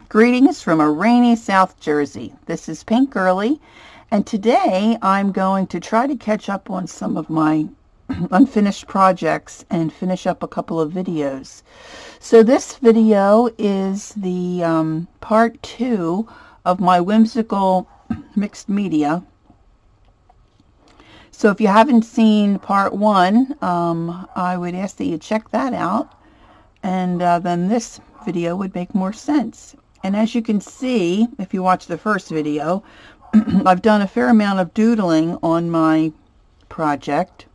Greetings from a rainy South Jersey. This is Pink Girly, and today I'm going to try to catch up on some of my unfinished projects and finish up a couple of videos. So this video is the part 2 of my whimsical mixed media. So if you haven't seen part 1, I would ask that you check that out, and then this video would make more sense. And as you can see, if you watch the first video, I've done a fair amount of doodling on my project.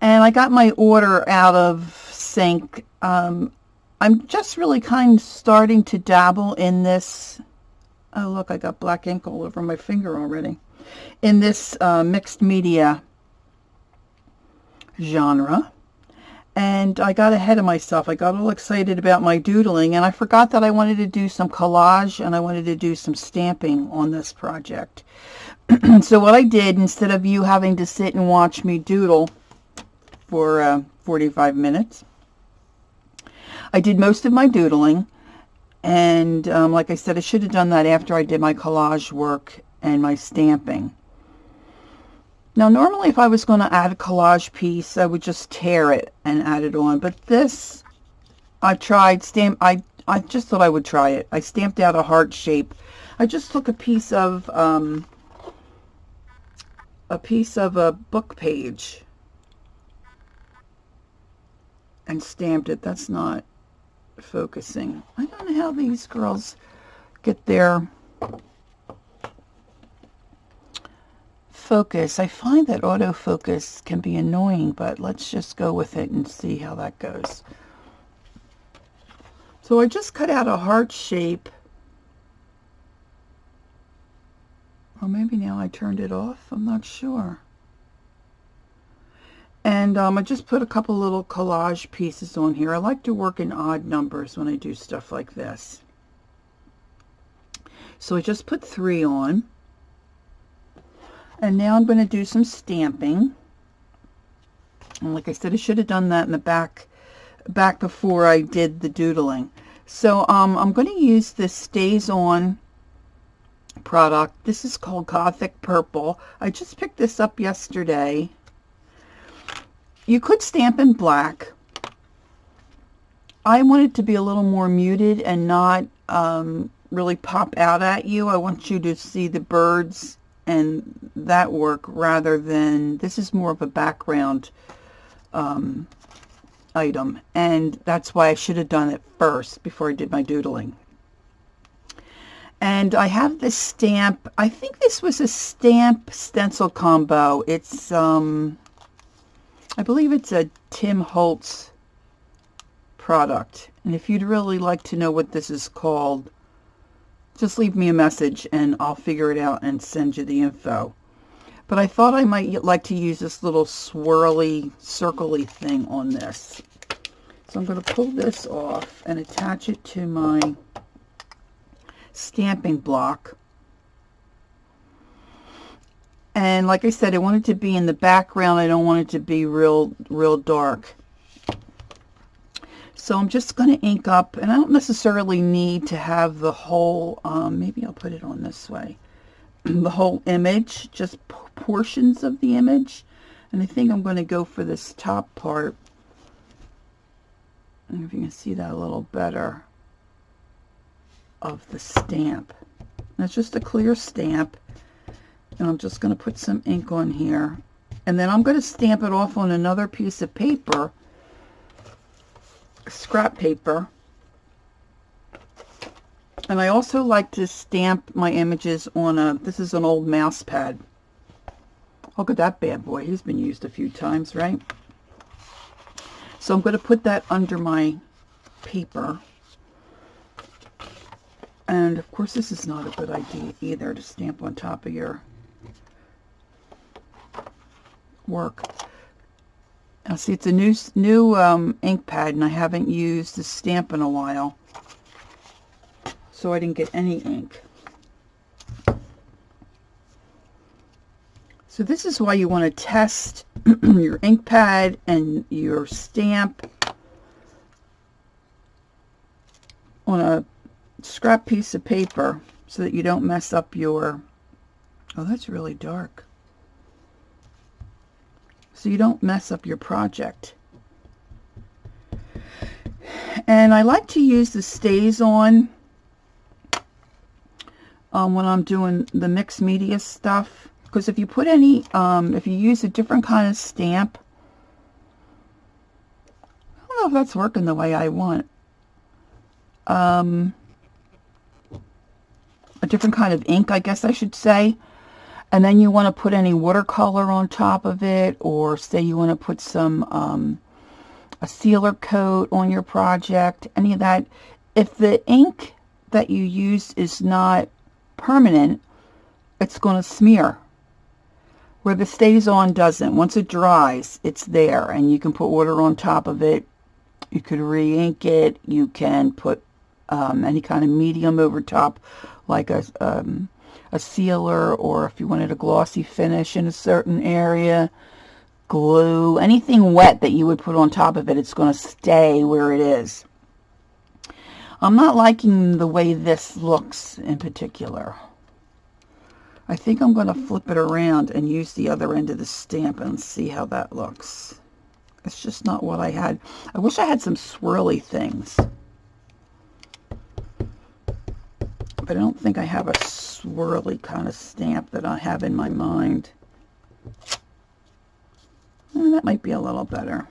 And I got my order out of sync. I'm just really kind of starting to dabble in this. Oh, look, I got black ink all over my finger already. In this mixed media genre. And I got ahead of myself. I got all excited about my doodling, and I forgot that I wanted to do some collage and I wanted to do some stamping on this project. So what I did, instead of you having to sit and watch me doodle for 45 minutes, I did most of my doodling. And like I said, I should have done that after I did my collage work and my stamping. Now, normally if I was going to add a collage piece, I would just tear it and add it on. But this, I just thought I would try it. I stamped out a heart shape. I just took a piece of a book page and stamped it. That's not focusing. I don't know how these girls get their focus. I find that autofocus can be annoying, but let's just go with it and see how that goes. So I just cut out a heart shape. Or maybe now I turned it off. I'm not sure. And I just put a couple little collage pieces on here. I like to work in odd numbers when I do stuff like this. So I just put 3 on. And now I'm going to do some stamping. And like I said, I should have done that in the back before I did the doodling. So I'm going to use this Stays On product. This is called Gothic Purple. I just picked this up yesterday. You could stamp in black. I want it to be a little more muted and not really pop out at you. I want you to see the birds and that work, rather than, this is more of a background item, and that's why I should have done it first before I did my doodling. And I have this stamp. I think this was a stamp stencil combo. It's I believe it's a Tim Holtz product, and if you'd really like to know what this is called, just leave me a message and I'll figure it out and send you the info. But I thought I might like to use this little swirly, circly thing on this. So I'm going to pull this off and attach it to my stamping block. And like I said, I want it to be in the background. I don't want it to be real dark. So I'm just going to ink up, and I don't necessarily need to have the whole, maybe I'll put it on this way, the whole image, just portions of the image. And I think I'm going to go for this top part. I don't know if you can see that a little better, of the stamp. And it's just a clear stamp, and I'm just going to put some ink on here. And then I'm going to stamp it off on another piece of paper, scrap paper. And I also like to stamp my images on this is an old mouse pad. Look at that bad boy. He's been used a few times, right? So I'm going to put that under my paper. And of course, this is not a good idea either, to stamp on top of your work. Now see, it's a new ink pad, and I haven't used the stamp in a while, so I didn't get any ink. So this is why you want to test your ink pad and your stamp on a scrap piece of paper so that you don't mess up your, oh, that's really dark. So you don't mess up your project. And I like to use the stays on when I'm doing the mixed media stuff, because if you put any, if you use a different kind of stamp, I don't know if that's working the way I want. A different kind of ink, I guess I should say. And then you want to put any watercolor on top of it, or say you want to put some a sealer coat on your project, any of that. If the ink that you use is not permanent, it's going to smear. Where the stays on doesn't. Once it dries, it's there, and you can put water on top of it. You could re-ink it. You can put any kind of medium over top, like a sealer, or if you wanted a glossy finish in a certain area, glue, anything wet that you would put on top of it, it's going to stay where it is. I'm not liking the way this looks in particular. I think I'm going to flip it around and use the other end of the stamp and see how that looks. It's just not what I had. I wish I had some swirly things. But I don't think I have a swirly kind of stamp that I have in my mind. That might be a little better.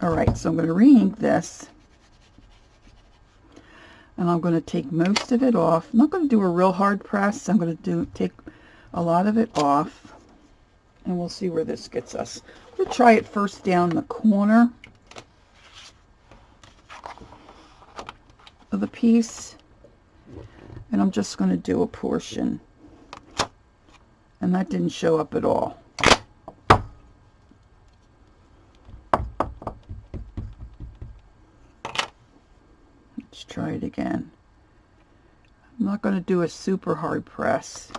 Alright, so I'm going to re-ink this. And I'm going to take most of it off. I'm not going to do a real hard press. I'm going to take a lot of it off. And we'll see where this gets us. We'll try it first down the corner of the piece. And I'm just going to do a portion. And that didn't show up at all. Let's try it again. I'm not going to do a super hard press.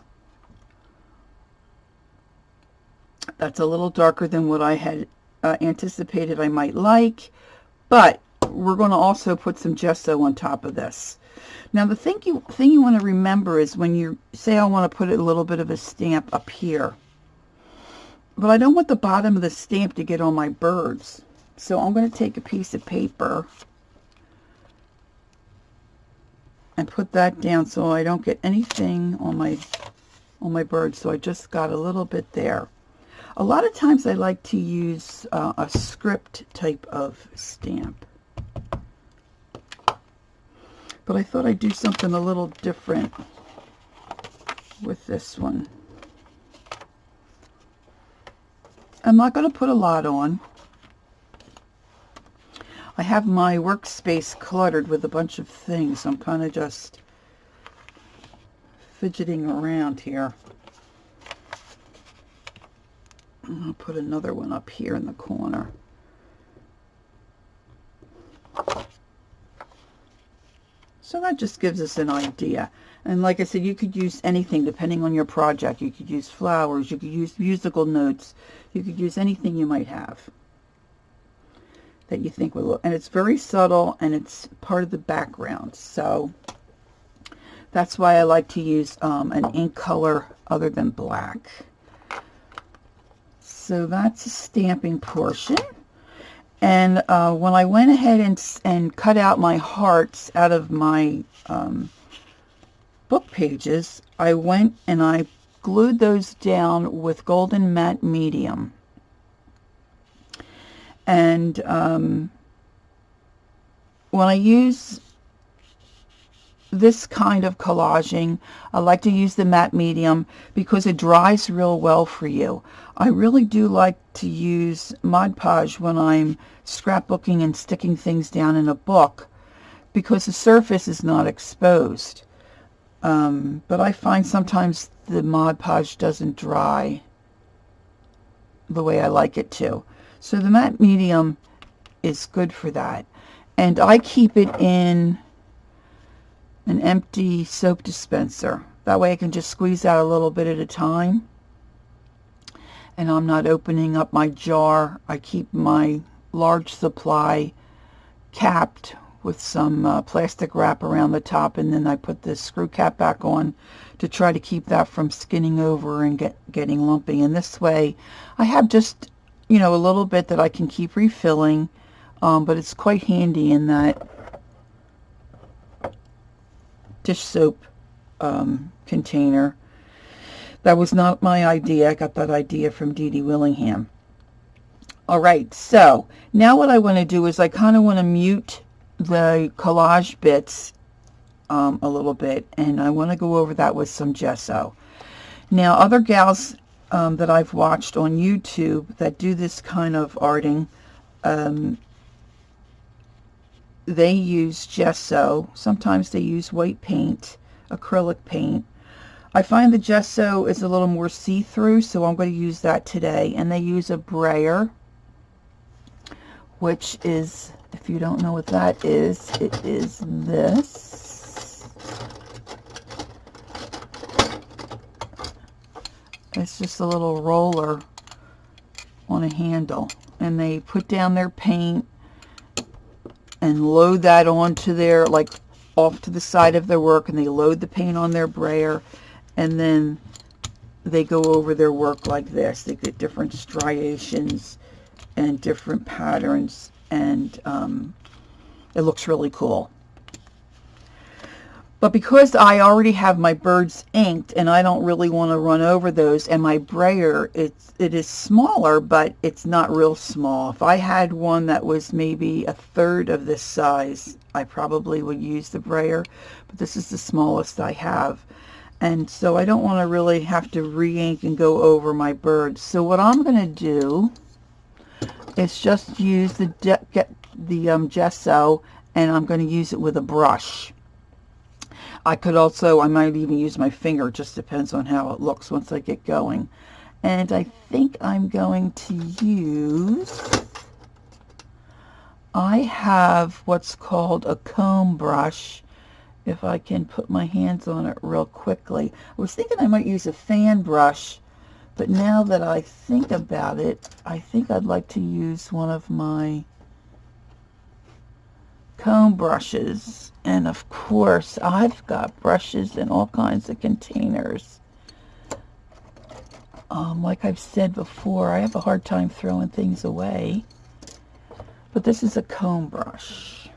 That's a little darker than what I had anticipated I might like, but we're going to also put some gesso on top of this. Now the thing you want to remember is when you say I want to put a little bit of a stamp up here, but I don't want the bottom of the stamp to get on my birds. So I'm going to take a piece of paper and put that down so I don't get anything on my bird. So I just got a little bit there. A lot of times I like to use a script type of stamp. But I thought I'd do something a little different with this one. I'm not going to put a lot on. I have my workspace cluttered with a bunch of things. I'm kind of just fidgeting around here. I'll put another one up here in the corner. So that just gives us an idea. And like I said, you could use anything depending on your project. You could use flowers, you could use musical notes, you could use anything you might have that you think would look. And it's very subtle and it's part of the background. So that's why I like to use an ink color other than black. So that's a stamping portion. And when I went ahead and cut out my hearts out of my book pages, I went and I glued those down with golden matte medium. And when I use this kind of collaging, I like to use the matte medium because it dries real well for you. I really do like to use Mod Podge when I'm scrapbooking and sticking things down in a book because the surface is not exposed. But I find sometimes the Mod Podge doesn't dry the way I like it to. So the matte medium is good for that. And I keep it in an empty soap dispenser. That way I can just squeeze out a little bit at a time. And I'm not opening up my jar. I keep my large supply capped with some plastic wrap around the top, and then I put this screw cap back on to try to keep that from skinning over and getting lumpy. And this way I have just, you know, a little bit that I can keep refilling, but it's quite handy in that dish soap container. That was not my idea. I got that idea from Dee Dee Willingham. All right, so now what I want to do is I kind of want to mute the collage bits a little bit, and I want to go over that with some gesso. Now, other gals that I've watched on YouTube that do this kind of arting, they use gesso. Sometimes they use white paint, acrylic paint. I find the gesso is a little more see-through, so I'm going to use that today. And they use a brayer, which is, if you don't know what that is, it is this. It's just a little roller on a handle, and they put down their paint and load that onto their, like, off to the side of their work, and they load the paint on their brayer, and then they go over their work like this. They get different striations and different patterns, and it looks really cool. But because I already have my birds inked and I don't really want to run over those, and my brayer, it is smaller, but it's not real small. If I had one that was maybe a third of this size, I probably would use the brayer, but this is the smallest I have. And so I don't want to really have to re-ink and go over my birds. So what I'm going to do is just use the gesso, and I'm going to use it with a brush. I might even use my finger. It just depends on how it looks once I get going. And I think I'm going to use, I have what's called a comb brush, if I can put my hands on it real quickly. I was thinking I might use a fan brush, but now that I think about it, I think I'd like to use one of my comb brushes. And of course, I've got brushes in all kinds of containers. Like I've said before, I have a hard time throwing things away. But this is a comb brush.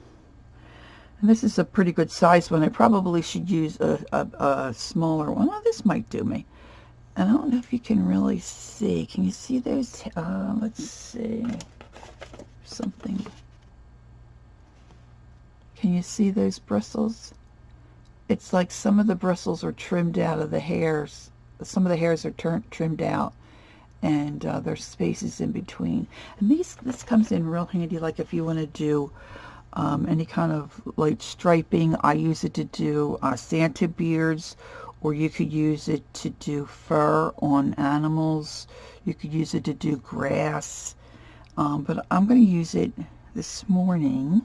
And this is a pretty good size one. I probably should use a smaller one. Oh, this might do me. And I don't know if you can really see. Can you see those? Let's see. Something. Can you see those bristles? It's like some of the bristles are trimmed out of the hairs. Some of the hairs are trimmed out, and there's spaces in between. And this comes in real handy, like if you want to do any kind of light striping. I use it to do Santa beards, or you could use it to do fur on animals. You could use it to do grass. But I'm going to use it this morning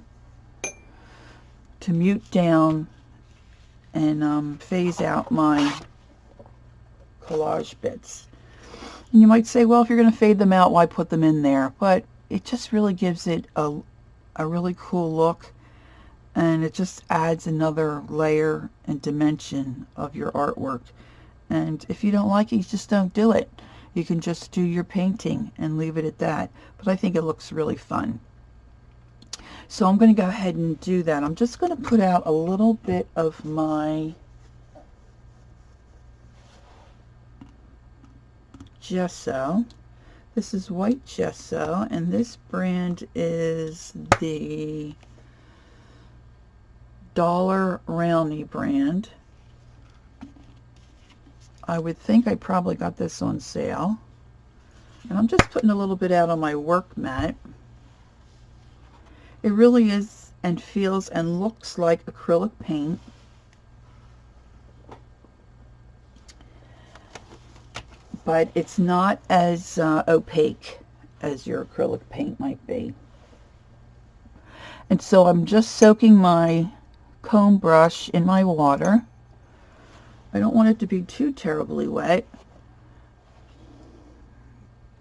to mute down and phase out my collage bits. And you might say, well, if you're going to fade them out, why put them in there? But it just really gives it a really cool look, and it just adds another layer and dimension of your artwork. And if you don't like it, you just don't do it. You can just do your painting and leave it at that. But I think it looks really fun. So I'm going to go ahead and do that. I'm just going to put out a little bit of my gesso. This is white gesso, and this brand is the Dollar Rowney brand. I would think I probably got this on sale. And I'm just putting a little bit out on my work mat. It really is and feels and looks like acrylic paint. But it's not as opaque as your acrylic paint might be. And so I'm just soaking my comb brush in my water. I don't want it to be too terribly wet.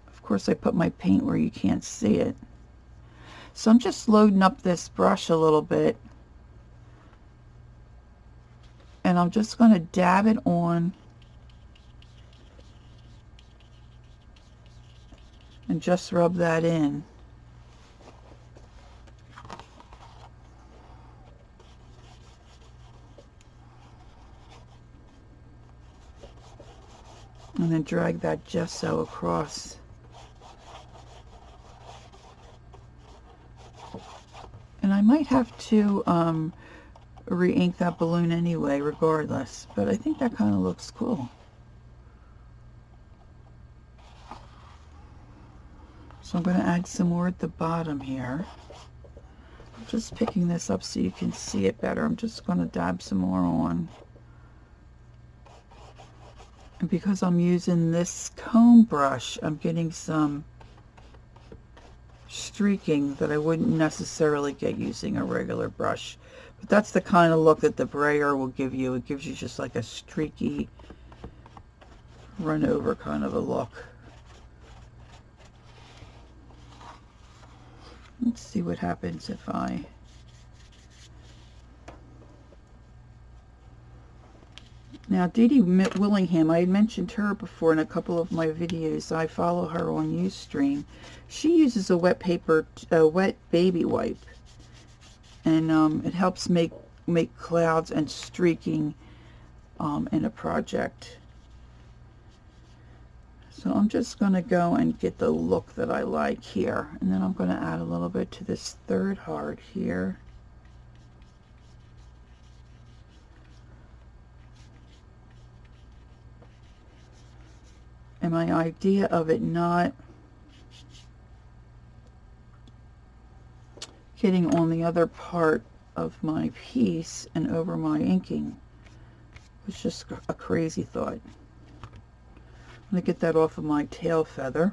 Of course, I put my paint where you can't see it. So I'm just loading up this brush a little bit and I'm just going to dab it on and just rub that in. And then drag that gesso across. And I might have to re-ink that balloon anyway, regardless. But I think that kind of looks cool. So I'm going to add some more at the bottom here. I'm just picking this up so you can see it better. I'm just going to dab some more on. And because I'm using this comb brush, I'm getting some streaking that I wouldn't necessarily get using a regular brush. But that's the kind of look that the brayer will give you. It gives you just like a streaky, run over kind of a look. Let's see what happens if I... Now, Dee Dee Willingham, I had mentioned her before in a couple of my videos. I follow her on Ustream. She uses a wet baby wipe, and it helps make clouds and streaking in a project. So I'm just going to go and get the look that I like here, and then I'm going to add a little bit to this third heart here. And my idea of it not getting on the other part of my piece and over my inking was just a crazy thought. I'm going to get that off of my tail feather.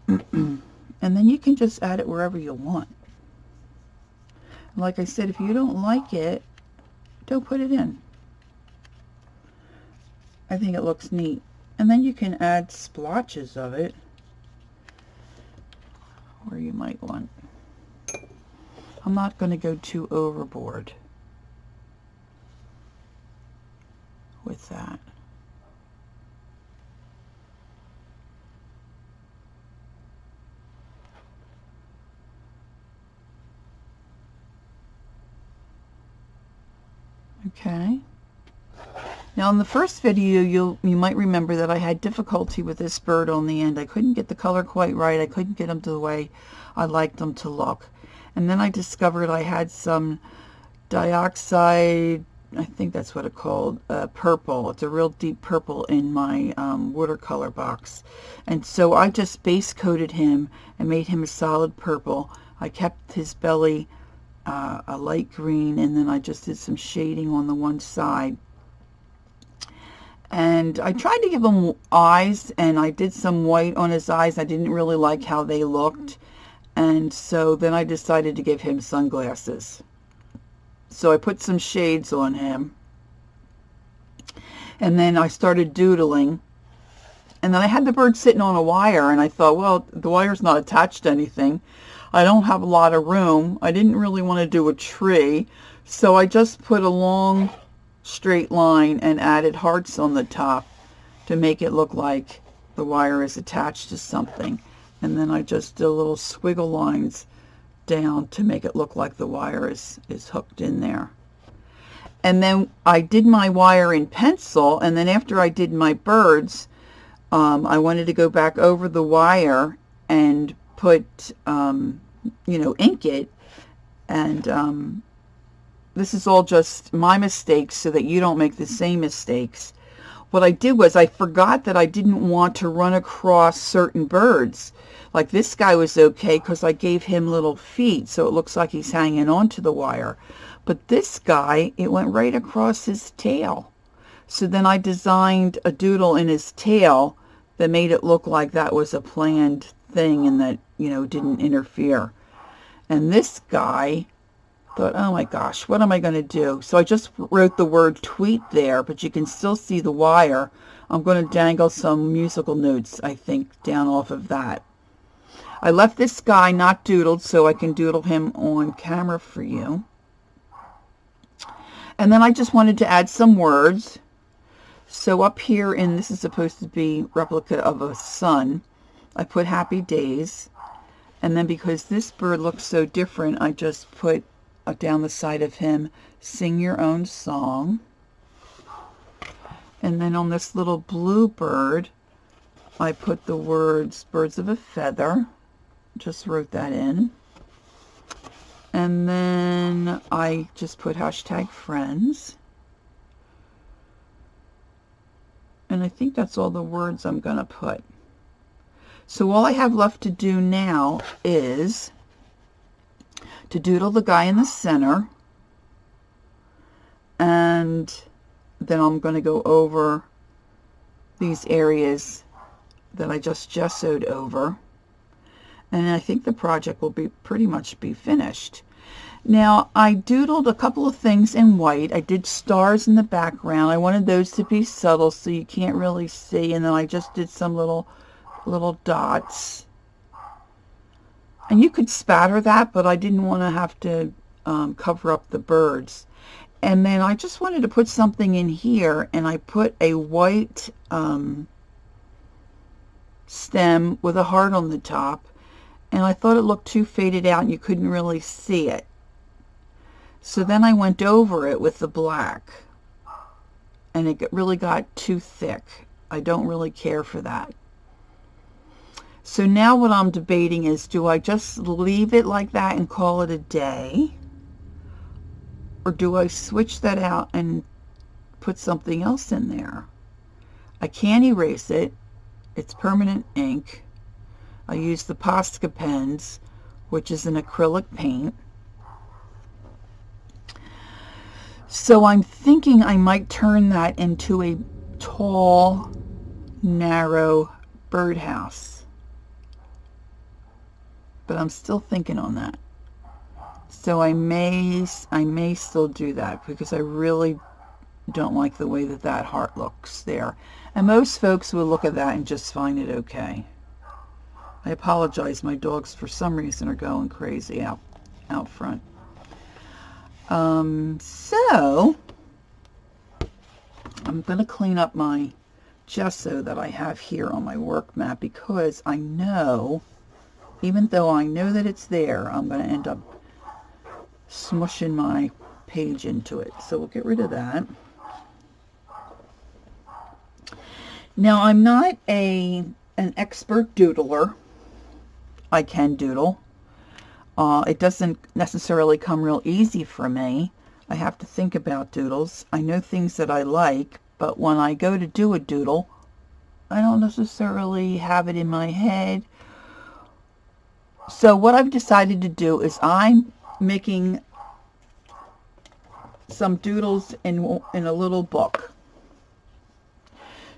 And then you can just add it wherever you want. Like I said, if you don't like it, don't put it in. I think it looks neat. And then you can add splotches of it where you might want. I'm not going to go too overboard with that. Okay. Now in the first video, you might remember that I had difficulty with this bird on the end. I couldn't get the color quite right. I couldn't get them to the way I liked them to look. And then I discovered I had some dioxide, I think that's what it's called, purple. It's a real deep purple in my watercolor box. And so I just base coated him and made him a solid purple. I kept his belly a light green, and then I just did some shading on the one side. And I tried to give him eyes, and I did some white on his eyes. I didn't really like how they looked. And so then I decided to give him sunglasses. So I put some shades on him. And then I started doodling. And then I had the bird sitting on a wire, and I thought, well, the wire's not attached to anything. I don't have a lot of room. I didn't really want to do a tree. So I just put a long straight line and added hearts on the top to make it look like the wire is attached to something. And then I just did little squiggle lines down to make it look like the wire is hooked in there. And then I did my wire in pencil, and then after I did my birds, I wanted to go back over the wire and put, ink it. And this is all just my mistakes so that you don't make the same mistakes. What I did was I forgot that I didn't want to run across certain birds. Like this guy was okay because I gave him little feet, so it looks like he's hanging onto the wire. But this guy, it went right across his tail. So then I designed a doodle in his tail that made it look like that was a planned thing and that, didn't interfere. And this guy thought, oh my gosh, what am I going to do? So I just wrote the word tweet there, but you can still see the wire. I'm going to dangle some musical notes, I think, down off of that. I left this guy not doodled so I can doodle him on camera for you. And then I just wanted to add some words. So up here, and this is supposed to be replica of a sun, I put happy days. And then because this bird looks so different, I just put down the side of him, sing your own song. And then on this little blue bird, I put the words birds of a feather. Just wrote that in. And then I just put hashtag friends. And I think that's all the words I'm going to put. So all I have left to do now is to doodle the guy in the center. And then I'm going to go over these areas that I just gessoed over. And I think the project will be pretty much be finished. Now, I doodled a couple of things in white. I did stars in the background. I wanted those to be subtle so you can't really see. And then I just did some little dots. And you could spatter that, but I didn't want to have to cover up the birds. And then I just wanted to put something in here, and I put a white stem with a heart on the top. And I thought it looked too faded out and you couldn't really see it. So then I went over it with the black, and it really got too thick. I don't really care for that. So now what I'm debating is, do I just leave it like that and call it a day? Or do I switch that out and put something else in there? I can't erase it. It's permanent ink. I use the Posca pens, which is an acrylic paint. So I'm thinking I might turn that into a tall, narrow birdhouse. But I'm still thinking on that. So I may still do that because I really don't like the way that that heart looks there. And most folks will look at that and just find it okay. I apologize, my dogs for some reason are going crazy out front. So I'm going to clean up my gesso that I have here on my work mat, because I know, even though I know that it's there, I'm going to end up smushing my page into it. So we'll get rid of that. Now, I'm not an expert doodler. I can doodle. It doesn't necessarily come real easy for me. I have to think about doodles. I know things that I like, but when I go to do a doodle, I don't necessarily have it in my head. So what I've decided to do is I'm making some doodles in a little book.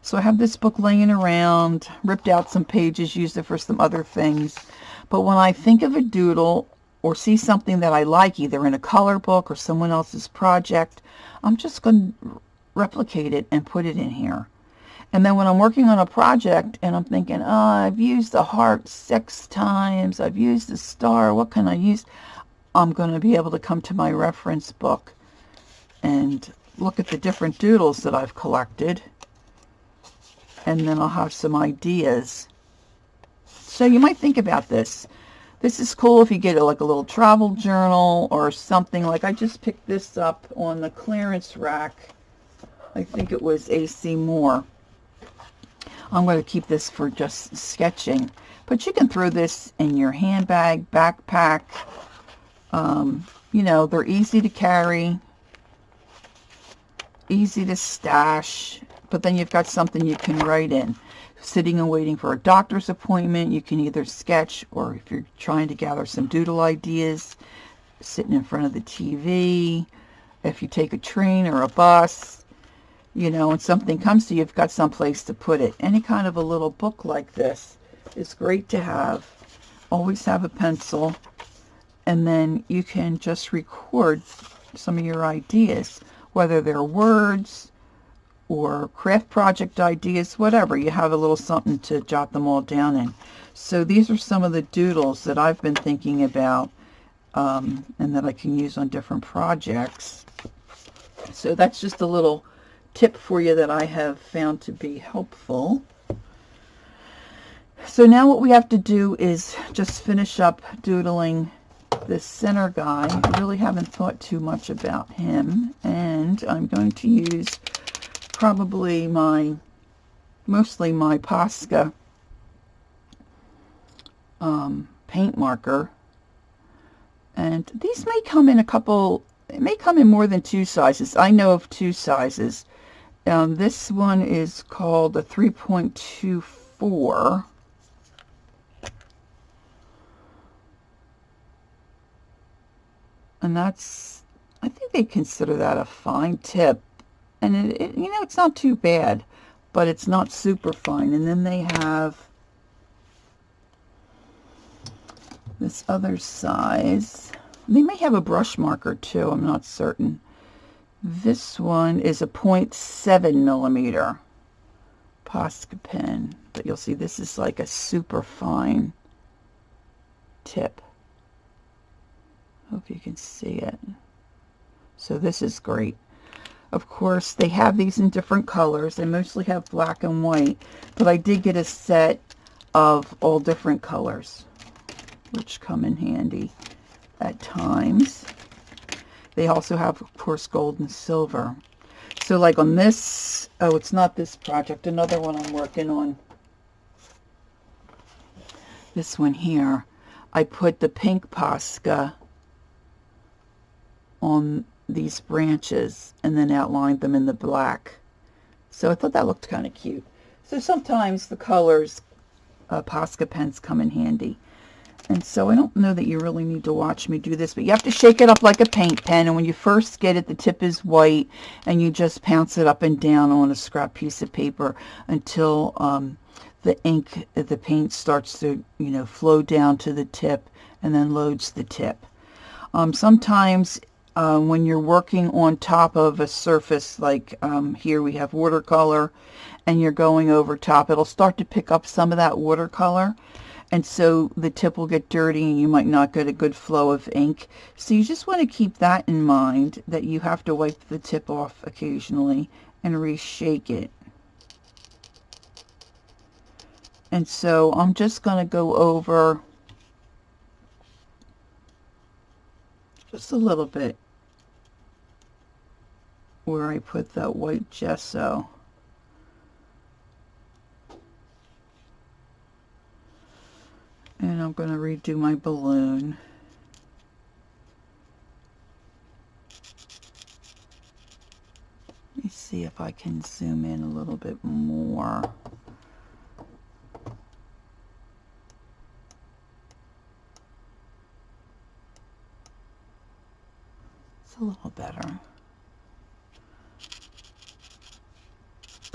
So I have this book laying around, ripped out some pages, used it for some other things. But when I think of a doodle or see something that I like, either in a color book or someone else's project, I'm just going to replicate it and put it in here. And then when I'm working on a project and I'm thinking, oh, I've used the heart 6 times, I've used the star, what can I use? I'm going to be able to come to my reference book and look at the different doodles that I've collected. And then I'll have some ideas. So you might think about this. This is cool if you get like a little travel journal or something. Like I just picked this up on the clearance rack. I think it was AC Moore. I'm going to keep this for just sketching. But you can throw this in your handbag, backpack. You know, they're easy to carry, easy to stash. But then you've got something you can write in. Sitting and waiting for a doctor's appointment, you can either sketch, or if you're trying to gather some doodle ideas, sitting in front of the TV. If you take a train or a bus, you know, and something comes to you, you've got some place to put it. Any kind of a little book like this is great to have. Always have a pencil, and then you can just record some of your ideas, whether they're words or craft project ideas, whatever. You have a little something to jot them all down in. So these are some of the doodles that I've been thinking about and that I can use on different projects. So that's just a little tip for you that I have found to be helpful. So now what we have to do is just finish up doodling this center guy. I really haven't thought too much about him, and I'm going to use probably mostly my Posca paint marker. And these may come in it may come in more than 2 sizes. I know of 2 sizes. This one is called a 3.24. And that's, I think they consider that a fine tip. And you know, it's not too bad, but it's not super fine. And then they have this other size. They may have a brush marker too, I'm not certain. This one is a 0.7 millimeter Posca pen, but you'll see this is like a super fine tip. Hope you can see it. So this is great. Of course, they have these in different colors. They mostly have black and white, but I did get a set of all different colors, which come in handy at times. They also have, of course, gold and silver. So like on this, oh, it's not this project, another one I'm working on. This one here, I put the pink Posca on these branches and then outlined them in the black. So I thought that looked kind of cute. So sometimes the colors, Posca pens come in handy. And so I don't know that you really need to watch me do this, but you have to shake it up like a paint pen. And when you first get it, the tip is white, and you just pounce it up and down on a scrap piece of paper until the ink, the paint starts to, you know, flow down to the tip and then loads the tip. Sometimes when you're working on top of a surface, like here we have watercolor, and you're going over top, it'll start to pick up some of that watercolor. And so the tip will get dirty and you might not get a good flow of ink. So you just want to keep that in mind, that you have to wipe the tip off occasionally and reshake it. And so I'm just going to go over just a little bit where I put that white gesso. And I'm going to redo my balloon. Let me see if I can zoom in a little bit more. It's a little better.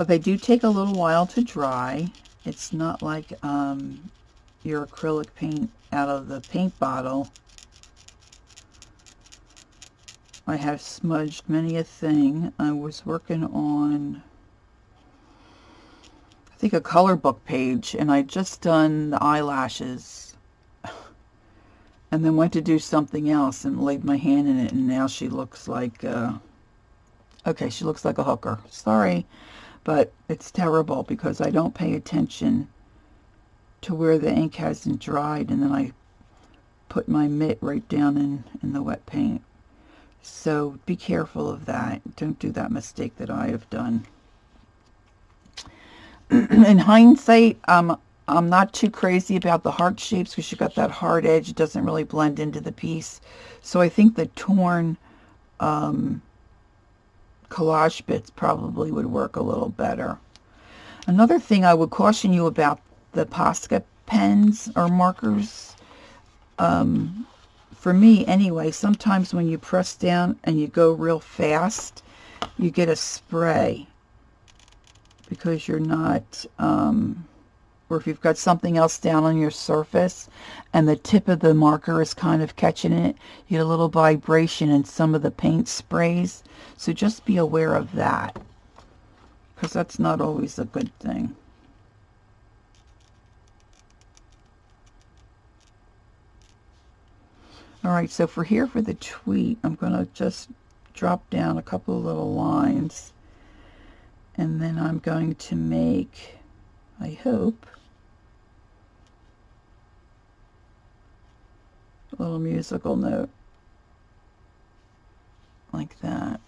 They do take a little while to dry. It's not like your acrylic paint out of the paint bottle. I have smudged many a thing. I was working on, I think, a color book page, and I'd just done the eyelashes and then went to do something else and laid my hand in it, and now she looks like okay, she looks like a hooker. Sorry, but it's terrible because I don't pay attention to where the ink hasn't dried, and then I put my mitt right down in the wet paint. So be careful of that. Don't do that mistake that I have done. In hindsight, I'm not too crazy about the heart shapes because you got that hard edge. It doesn't really blend into the piece. So I think the torn collage bits probably would work a little better. Another thing I would caution you about the Posca pens or markers, for me anyway, sometimes when you press down and you go real fast, you get a spray because you're not, or if you've got something else down on your surface and the tip of the marker is kind of catching it, you get a little vibration in some of the paint sprays. So just be aware of that, because that's not always a good thing. All right, so for the tweet, I'm going to just drop down a couple of little lines, and then I'm going to make, I hope, a little musical note like that.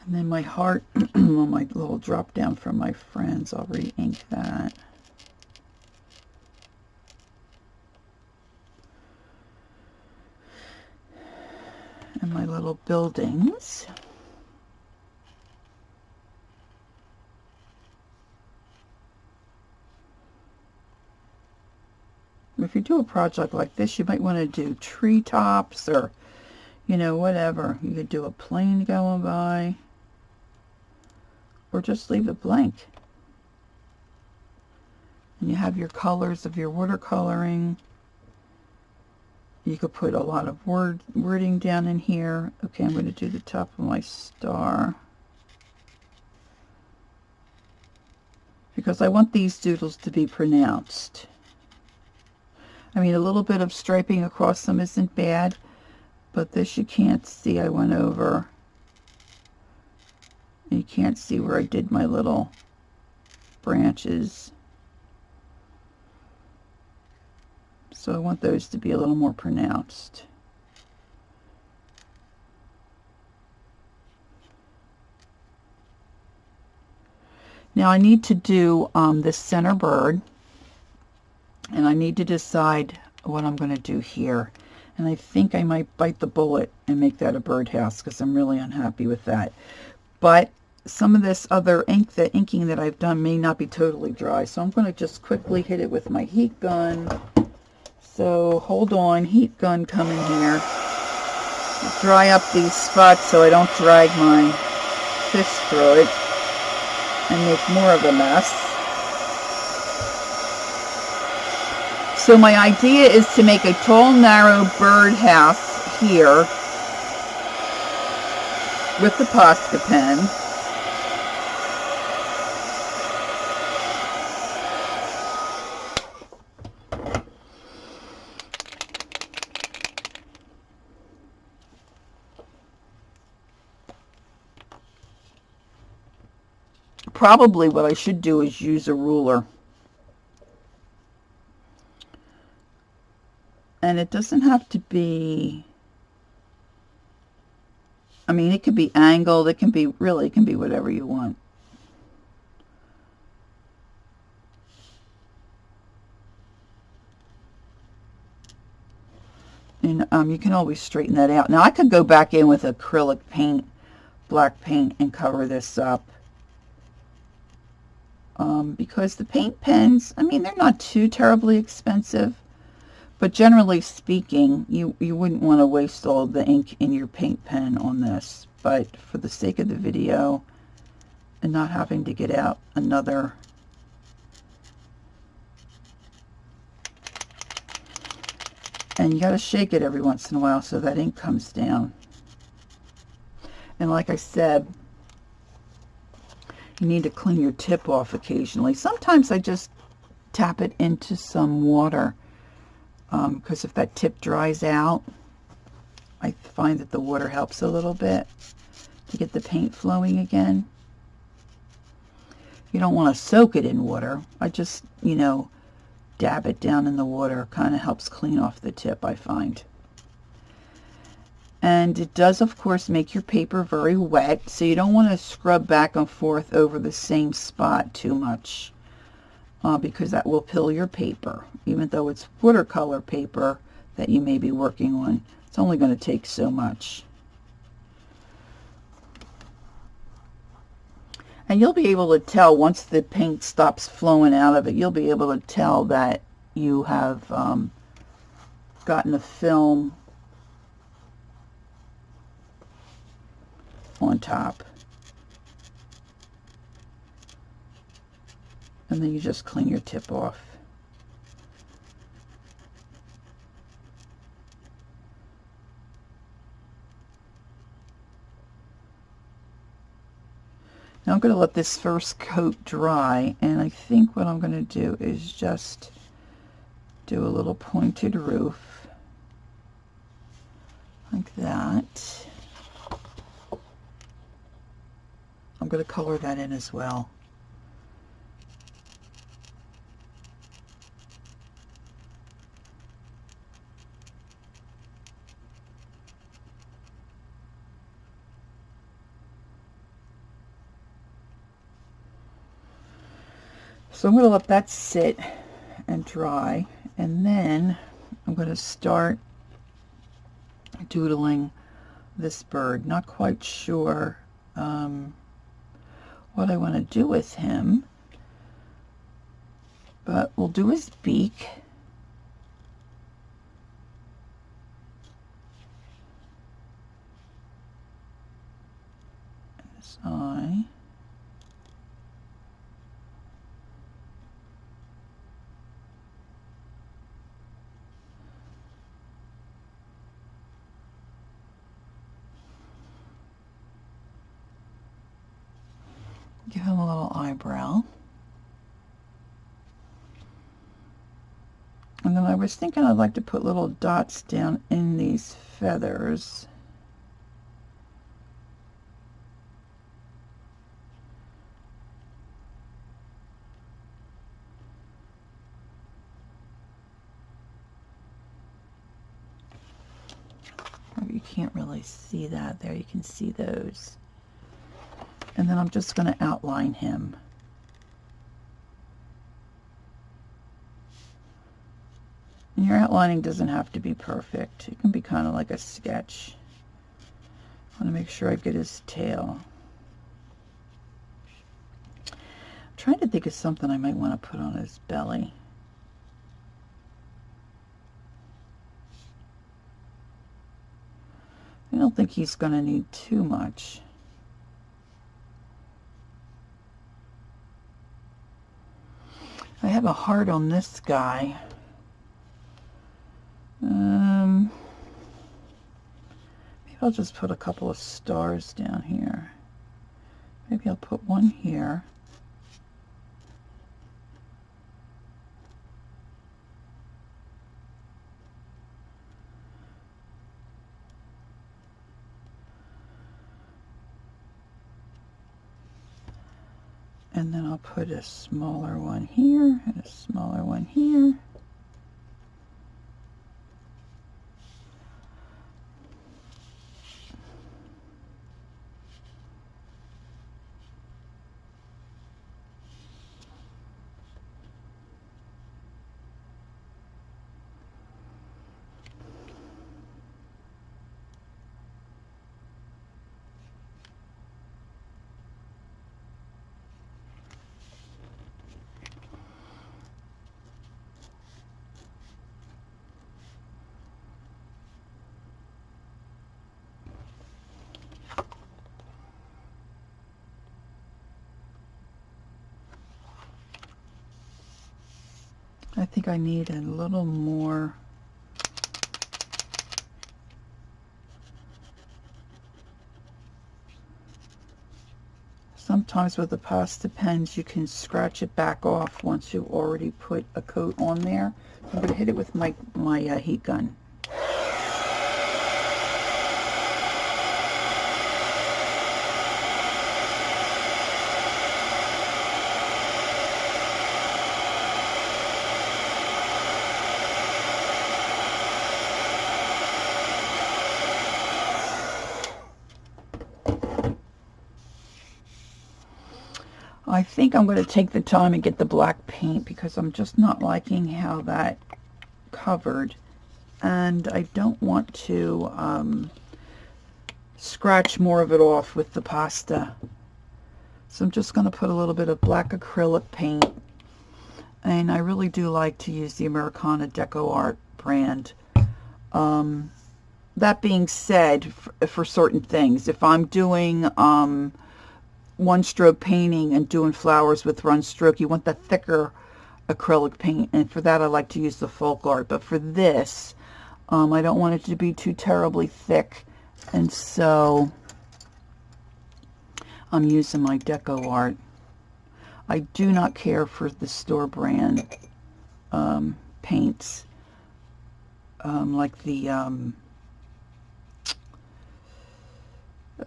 And then my heart on my little drop down from my friends, I'll re-ink that. And my little buildings. If you do a project like this, you might want to do treetops or, you know, whatever. You could do a plane going by, or just leave it blank. And you have your colors of your watercoloring. You could put a lot of wording down in here. Okay, I'm going to do the top of my star, because I want these doodles to be pronounced. I mean, a little bit of striping across them isn't bad, but this you can't see. I went over. You can't see where I did my little branches. So I want those to be a little more pronounced. Now I need to do this center bird, and I need to decide what I'm going to do here. And I think I might bite the bullet and make that a birdhouse, because I'm really unhappy with that. But some of this other ink, the inking that I've done, may not be totally dry. So I'm going to just quickly hit it with my heat gun. So hold on, heat gun coming here. Dry up these spots so I don't drag my fist through it and make more of a mess. So my idea is to make a tall, narrow birdhouse here with the Posca pen. Probably what I should do is use a ruler. And it doesn't have to be, I mean, it could be angled, it can be, really, it can be whatever you want. And you can always straighten that out. Now I could go back in with acrylic paint, black paint, and cover this up. Because the paint pens, I mean, they're not too terribly expensive, but generally speaking, you wouldn't want to waste all the ink in your paint pen on this. But for the sake of the video and not having to get out another and you got to shake it every once in a while so that ink comes down. And like I said, you need to clean your tip off occasionally. Sometimes I just tap it into some water, because if that tip dries out, I find that the water helps a little bit to get the paint flowing again. You don't want to soak it in water. I just, you know, dab it down in the water. Kind of helps clean off the tip, I find. And it does, of course, make your paper very wet, so you don't want to scrub back and forth over the same spot too much, because that will pill your paper. Even though it's watercolor paper that you may be working on, it's only going to take so much. And you'll be able to tell once the paint stops flowing out of it, you'll be able to tell that you have gotten a film on top. And then you just clean your tip off. Now I'm going to let this first coat dry, and I think what I'm going to do is just do a little pointed roof like that. I'm going to color that in as well. So I'm going to let that sit and dry, and then I'm going to start doodling this bird. Not quite sure what I want to do with him, but we'll do his beak. His eye. Give him a little eyebrow. And then I was thinking I'd like to put little dots down in these feathers. You can't really see that there. You can see those. And then I'm just going to outline him. And your outlining doesn't have to be perfect. It can be kind of like a sketch. I want to make sure I get his tail. I'm trying to think of something I might want to put on his belly. I don't think he's going to need too much. I have a heart on this guy. Maybe I'll just put a couple of stars down here. Maybe I'll put one here. And then I'll put a smaller one here and a smaller one here. I think I need a little more. Sometimes with the pasta pens you can scratch it back off once you've already put a coat on there. I'm going to hit it with my heat gun. I think I'm going to take the time and get the black paint because I'm just not liking how that covered, and I don't want to scratch more of it off with the pasta. So I'm just going to put a little bit of black acrylic paint, and I really do like to use the Americana Deco Art brand. That being said, for certain things, if I'm doing one stroke painting and doing flowers with one stroke, you want the thicker acrylic paint, and for that I like to use the Folk Art. But for this, I don't want it to be too terribly thick, and so I'm using my Deco Art. I do not care for the store brand paints, like the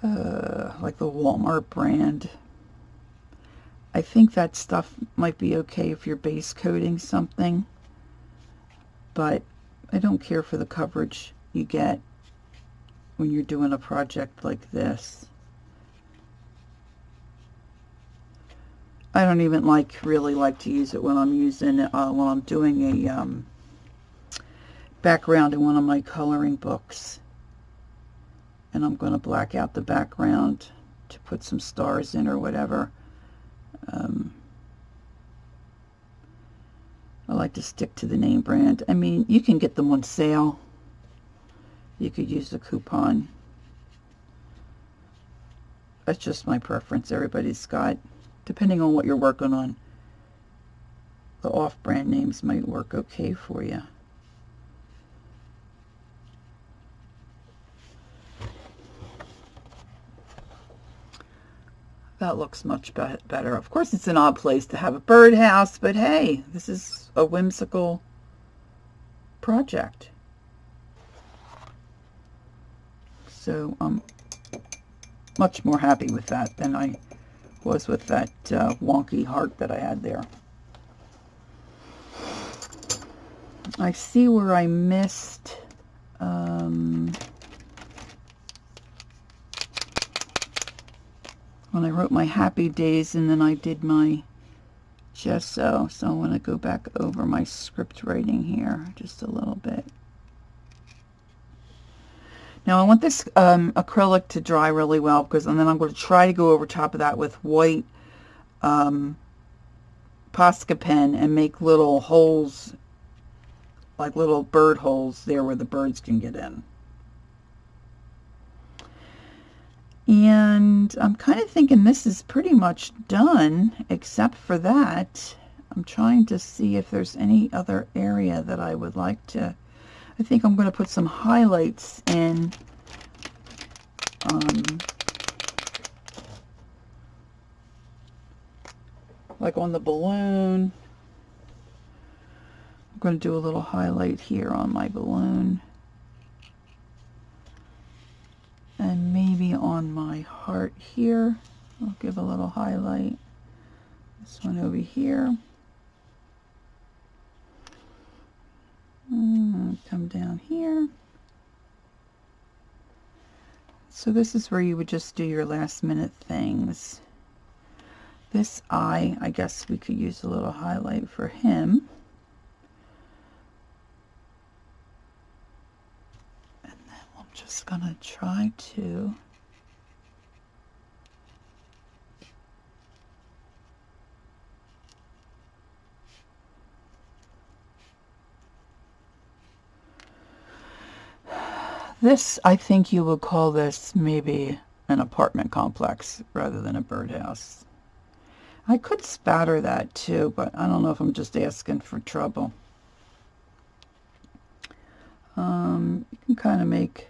Walmart brand. I think that stuff might be okay if you're base coating something, but I don't care for the coverage you get when you're doing a project like this. I don't even really like to use it when I'm using when I'm doing a background in one of my coloring books, and I'm going to black out the background to put some stars in or whatever. I like to stick to the name brand. I mean, you can get them on sale. You could use the coupon. That's just my preference. Everybody's got, depending on what you're working on, the off-brand names might work okay for you. That looks much better. Of course, it's an odd place to have a birdhouse, but hey, this is a whimsical project. So I'm much more happy with that than I was with that wonky heart that I had there. I see where I missed when I wrote my happy days, and then I did my gesso. So I want to go back over my script writing here just a little bit. Now I want this acrylic to dry really well, and then I'm going to try to go over top of that with white Posca pen and make little holes, like little bird holes there where the birds can get in. And I'm kind of thinking this is pretty much done, except for that. I'm trying to see if there's any other area that I would like to. I think I'm going to put some highlights in. Like on the balloon. I'm going to do a little highlight here on my balloon. And maybe on my heart here, I'll give a little highlight. This one over here. Come down here. So this is where you would just do your last minute things. This eye, I guess we could use a little highlight for him. Just gonna try to this, I think you would call this maybe an apartment complex rather than a birdhouse. I could spatter that too, but I don't know if I'm just asking for trouble. You can kind of make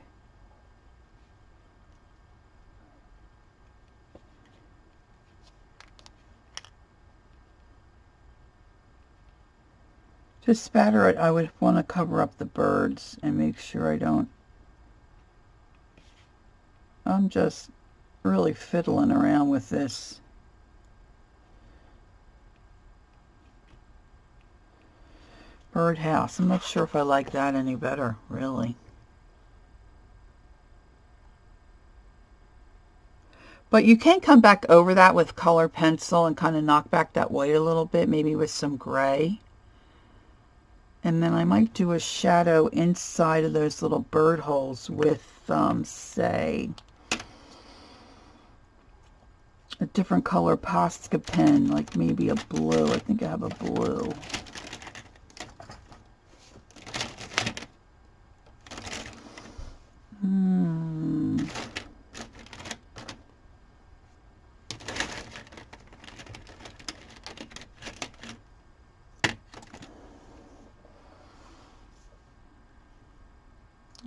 to spatter it. I would want to cover up the birds and make sure I don't. I'm just really fiddling around with this. Birdhouse. I'm not sure if I like that any better, really. But you can come back over that with color pencil and kind of knock back that white a little bit, maybe with some gray. And then I might do a shadow inside of those little bird holes with, say, a different color Posca pen, like maybe a blue. I think I have a blue.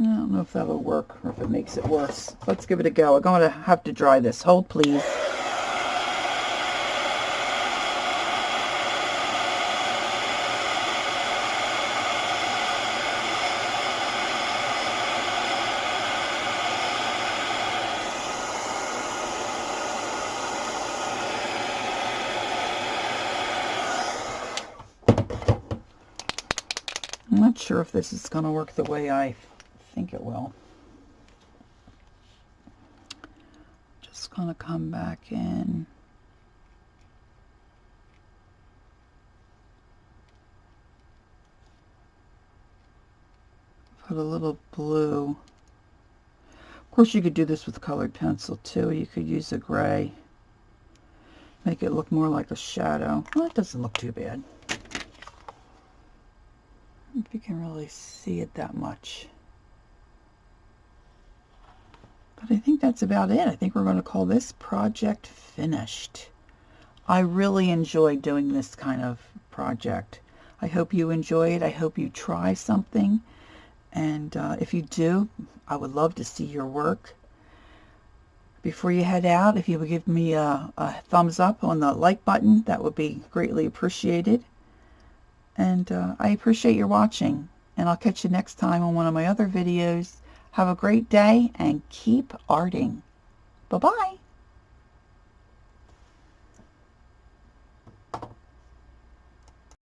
I don't know if that'll work or if it makes it worse. Let's give it a go. I'm going to have to dry this. Hold, please. sure if this is going to work the way I think it will. Just going to come back in. Put a little blue. Of course, you could do this with colored pencil too. You could use a gray. Make it look more like a shadow. Well, it doesn't look too bad. If you can really see it that much. But I think that's about it. I think we're going to call this project finished. I really enjoyed doing this kind of project. I hope you enjoy it. I hope you try something. And if you do, I would love to see your work. Before you head out, if you would give me a thumbs up on the like button, that would be greatly appreciated. And I appreciate your watching. And I'll catch you next time on one of my other videos. Have a great day and keep arting. Bye-bye.